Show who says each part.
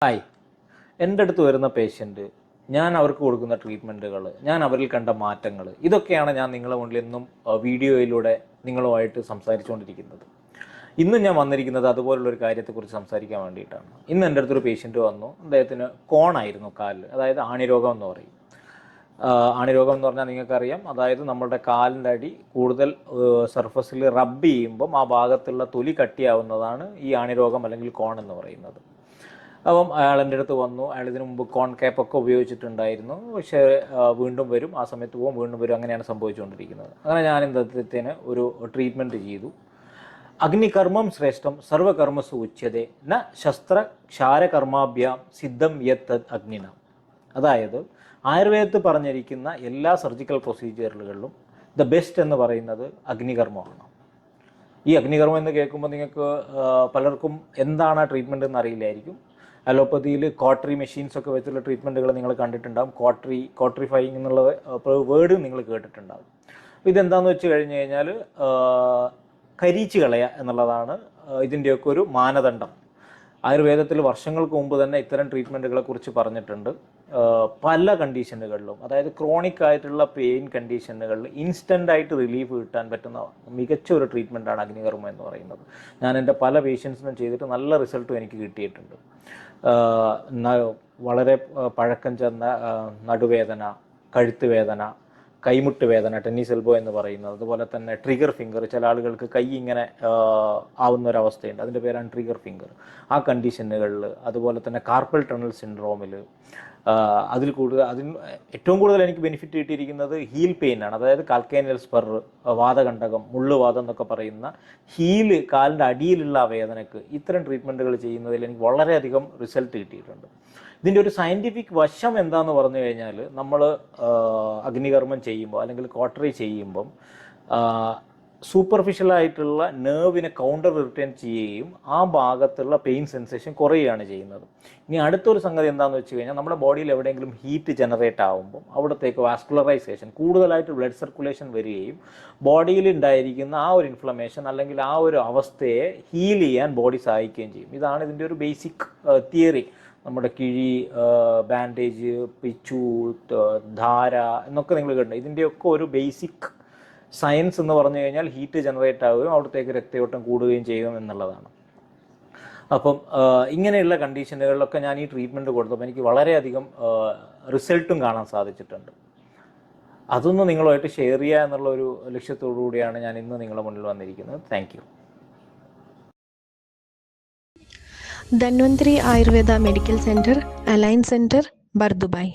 Speaker 1: Hi, എൻ്റെ അടുത്ത് വരുന്ന പേഷ്യൻ്റ്, ഞാൻ അവർക്ക് കൊടുക്കുന്ന ട്രീറ്റ്മെൻറ്റുകൾ, ഞാൻ അവരിൽ കണ്ട മാറ്റങ്ങൾ, ഇതൊക്കെയാണ് ഞാൻ നിങ്ങളുടെ മുന്നിൽ എന്നും വീഡിയോയിലൂടെ നിങ്ങളുമായിട്ട് സംസാരിച്ചുകൊണ്ടിരിക്കുന്നത്. ഇന്ന് ഞാൻ വന്നിരിക്കുന്നത് അതുപോലുള്ളൊരു കാര്യത്തെക്കുറിച്ച് സംസാരിക്കാൻ വേണ്ടിയിട്ടാണ്. ഇന്ന് എൻ്റെ അടുത്തൊരു പേഷ്യൻ്റ് വന്നു. അദ്ദേഹത്തിന് കോണായിരുന്നു കാലിൽ, അതായത് ആണിരോഗം എന്ന് പറയും. ആണിരോഗം എന്ന് പറഞ്ഞാൽ നിങ്ങൾക്കറിയാം, അതായത് നമ്മുടെ കാലിൻ്റെ അടി കൂടുതൽ സർഫസിൽ റബ്ബ് ചെയ്യുമ്പം ആ ഭാഗത്തുള്ള തൊലി കട്ടിയാവുന്നതാണ് ഈ ആണിരോഗം അല്ലെങ്കിൽ കോൺ എന്ന് പറയുന്നത്. അപ്പം അയാൾ എൻ്റെ അടുത്ത് വന്നു. അയാൾ ഇതിനു മുമ്പ് കോൺ ക്യാപ്പൊക്കെ ഉപയോഗിച്ചിട്ടുണ്ടായിരുന്നു, പക്ഷേ വീണ്ടും വരും, ആ സമയത്ത് പോകും, വീണ്ടും വരും, അങ്ങനെയാണ് സംഭവിച്ചുകൊണ്ടിരിക്കുന്നത്. അങ്ങനെ ഞാൻ ഇദ്ദേഹത്തിന് ഒരു ട്രീറ്റ്മെൻറ്റ് ചെയ്തു. അഗ്നികർമ്മം ശ്രേഷ്ഠം സർവകർമ്മസു ഉച്യതേ ന ശസ്ത്ര ക്ഷാരകർമാഭ്യാം സിദ്ധം യത് അഗ്നിന. അതായത് ആയുർവേദത്തിൽ പറഞ്ഞിരിക്കുന്ന എല്ലാ സർജിക്കൽ പ്രൊസീജിയറുകളിലും ദ ബെസ്റ്റ് എന്ന് പറയുന്നത് അഗ്നികർമ്മമാണ്. ഈ അഗ്നികർമ്മം എന്ന് കേൾക്കുമ്പോൾ നിങ്ങൾക്ക് പലർക്കും എന്താണ് ആ ട്രീറ്റ്മെൻറ്റ് എന്ന് അറിയില്ലായിരിക്കും. അലോപ്പതിയിൽ കോട്ടറി മെഷീൻസൊക്കെ വെച്ചുള്ള ട്രീറ്റ്മെൻറ്റുകൾ നിങ്ങൾ കണ്ടിട്ടുണ്ടാകും. കോട്ടറിഫൈങ് എന്നുള്ള വേർഡ് നിങ്ങൾ കേട്ടിട്ടുണ്ടാകും. അപ്പോൾ ഇതെന്താണെന്ന് വെച്ച് കഴിഞ്ഞ് കഴിഞ്ഞാൽ കരിയിച്ച് കളയുക എന്നുള്ളതാണ് ഇതിൻ്റെയൊക്കെ ഒരു മാനദണ്ഡം. ആയുർവേദത്തിൽ വർഷങ്ങൾക്ക് മുമ്പ് തന്നെ ഇത്തരം ട്രീറ്റ്മെൻറ്റുകളെ കുറിച്ച് പറഞ്ഞിട്ടുണ്ട്. പല കണ്ടീഷനുകളിലും, അതായത് ക്രോണിക് ആയിട്ടുള്ള പെയിൻ കണ്ടീഷനുകളിൽ ഇൻസ്റ്റൻ്റായിട്ട് റിലീഫ് കിട്ടാൻ പറ്റുന്ന മികച്ച ഒരു ട്രീറ്റ്മെൻറ്റാണ് അഗ്നികർമ്മം എന്ന് പറയുന്നത്. ഞാൻ എൻ്റെ പല പേഷ്യൻസിനും ചെയ്തിട്ട് നല്ല റിസൾട്ടും എനിക്ക് കിട്ടിയിട്ടുണ്ട്. വളരെ പഴക്കം ചെന്ന നടുവേദന, കഴുത്ത് വേദന, കൈമുട്ട് വേദന, ടെന്നീസ് എൽബോ എന്ന് പറയുന്നത്, അതുപോലെ തന്നെ ട്രിഗർ ഫിംഗർ, ചില ആളുകൾക്ക് കൈ ഇങ്ങനെ ആവുന്നൊരവസ്ഥയുണ്ട്, അതിൻ്റെ പേരാണ് ട്രിഗർ ഫിംഗർ. ആ കണ്ടീഷനുകളിൽ, അതുപോലെ തന്നെ കാർപ്പൽ ടണൽ സിൻഡ്രോമിൽ, അതിൽ ഏറ്റവും കൂടുതൽ എനിക്ക് ബെനിഫിറ്റ് കിട്ടിയിരിക്കുന്നത് ഹീൽ പെയിൻ ആണ്. അതായത് കാൽക്കേനിയൽ സ്പർ, വാതകണ്ടകം, മുള്ളുവാദം എന്നൊക്കെ പറയുന്ന ഹീല്, കാലിൻ്റെ അടിയിലുള്ള വേദനയ്ക്ക് ഇത്തരം ട്രീറ്റ്മെൻറ്റുകൾ ചെയ്യുന്നതിൽ എനിക്ക് വളരെയധികം റിസൾട്ട് കിട്ടിയിട്ടുണ്ട്. ഇതിൻ്റെ ഒരു സയൻറ്റിഫിക് വശം എന്താണെന്ന് പറഞ്ഞു കഴിഞ്ഞാൽ, നമ്മൾ അഗ്നികർമ്മം ചെയ്യുമ്പോൾ അല്ലെങ്കിൽ കോട്ടറി ചെയ്യുമ്പം സൂപ്പർഫിഷ്യലായിട്ടുള്ള നെർവിനെ കൗണ്ടർ റിട്ടേൺ ചെയ്യുകയും ആ ഭാഗത്തുള്ള പെയിൻ സെൻസേഷൻ കുറയുകയാണ് ചെയ്യുന്നത്. ഇനി അടുത്തൊരു സംഗതി എന്താണെന്ന് വെച്ച് കഴിഞ്ഞാൽ, നമ്മുടെ ബോഡിയിൽ എവിടെയെങ്കിലും ഹീറ്റ് ജനറേറ്റ് ആകുമ്പം അവിടത്തേക്ക് വാസ്കുലറൈസേഷൻ, കൂടുതലായിട്ട് ബ്ലഡ് സർക്കുലേഷൻ വരികയും ബോഡിയിൽ ഉണ്ടായിരിക്കുന്ന ആ ഒരു ഇൻഫ്ലമേഷൻ അല്ലെങ്കിൽ ആ ഒരു അവസ്ഥയെ ഹീൽ ചെയ്യാൻ ബോഡി സഹായിക്കുകയും ചെയ്യും. ഇതാണ് ഇതിൻ്റെ ഒരു ബേസിക് തിയറി. നമ്മുടെ കിഴി, ബാൻഡേജ്, പിച്ചു, ധാര എന്നൊക്കെ നിങ്ങൾ കേട്ടിട്ടുണ്ട്. ഇതിൻ്റെയൊക്കെ ഒരു ബേസിക് സയൻസ് എന്ന് പറഞ്ഞു കഴിഞ്ഞാൽ ഹീറ്റ് ജനറേറ്റ് ആവുകയും അവിടത്തേക്ക് രക്തയോട്ടം കൂടുകയും ചെയ്യും എന്നുള്ളതാണ്. അപ്പം ഇങ്ങനെയുള്ള കണ്ടീഷനുകളിലൊക്കെ ഞാൻ ഈ ട്രീറ്റ്മെൻറ്റ് കൊടുത്തപ്പോൾ എനിക്ക് വളരെയധികം റിസൾട്ടും കാണാൻ സാധിച്ചിട്ടുണ്ട്. അതൊന്ന് നിങ്ങളുമായിട്ട് ഷെയർ ചെയ്യുക എന്നുള്ള ഒരു ലക്ഷ്യത്തോടു കൂടിയാണ് ഞാൻ ഇന്ന് നിങ്ങളുടെ മുന്നിൽ വന്നിരിക്കുന്നത്. Thank you.
Speaker 2: Dhanwantari Ayurveda medical centre, Al Ain centre, Bur Dubai.